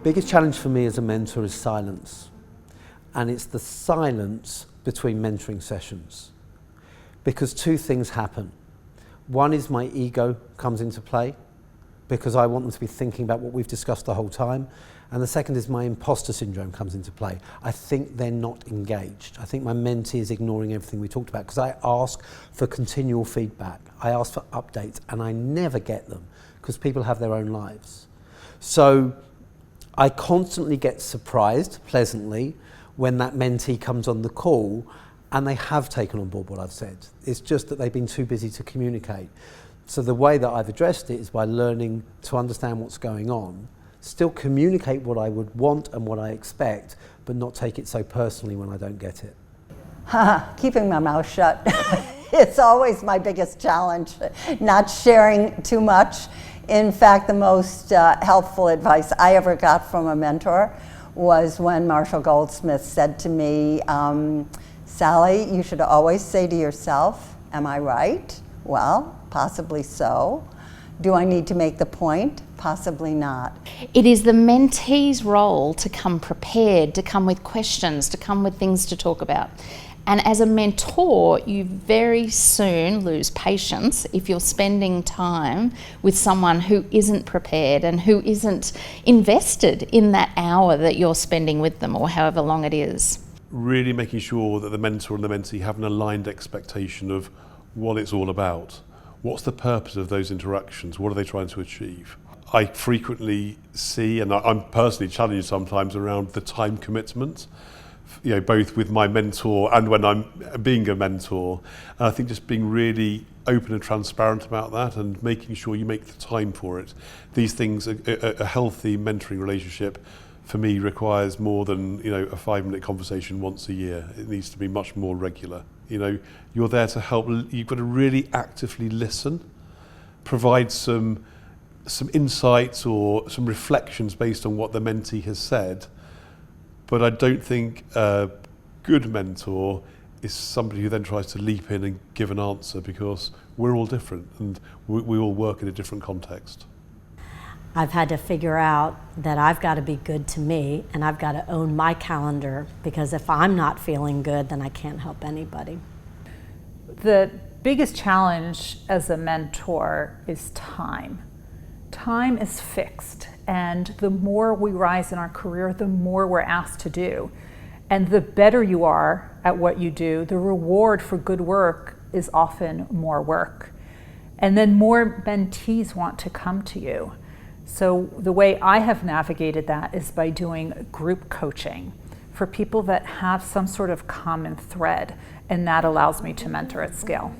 Biggest challenge for me as a mentor is silence. And it's the silence between mentoring sessions. Because two things happen. One is my ego comes into play, because I want them to be thinking about what we've discussed the whole time. And the second is my imposter syndrome comes into play. I think they're not engaged. I think my mentee is ignoring everything we talked about, because I ask for continual feedback. I ask for updates, and I never get them, because people have their own lives. So I constantly get surprised, pleasantly, when that mentee comes on the call and they have taken on board what I've said. It's just that they've been too busy to communicate. So the way that I've addressed it is by learning to understand what's going on, still communicate what I would want and what I expect, but not take it so personally when I don't get it. Keeping my mouth shut. It's always my biggest challenge, not sharing too much. In fact, the most helpful advice I ever got from a mentor was when Marshall Goldsmith said to me, Sally, you should always say to yourself, am I right? Well, possibly so. Do I need to make the point? Possibly not. It is the mentee's role to come prepared, to come with questions, to come with things to talk about. And as a mentor, you very soon lose patience if you're spending time with someone who isn't prepared and who isn't invested in that hour that you're spending with them, or however long it is. Really making sure that the mentor and the mentee have an aligned expectation of what it's all about. What's the purpose of those interactions? What are they trying to achieve? I frequently see, and I'm personally challenged sometimes around the time commitment, you know, both with my mentor and when I'm being a mentor. And I think just being really open and transparent about that and making sure you make the time for it. These things, a healthy mentoring relationship for me requires more than, you know, a 5-minute conversation once a year. It needs to be much more regular. You know, you're there to help. You've got to really actively listen, provide some insights or some reflections based on what the mentee has said. But I don't think a good mentor is somebody who then tries to leap in and give an answer, because we're all different and we all work in a different context. I've had to figure out that I've got to be good to me, and I've got to own my calendar, because if I'm not feeling good, then I can't help anybody. The biggest challenge as a mentor is time. Time is fixed, and the more we rise in our career, the more we're asked to do. And the better you are at what you do, the reward for good work is often more work. And then more mentees want to come to you. So the way I have navigated that is by doing group coaching for people that have some sort of common thread, and that allows me to mentor at scale.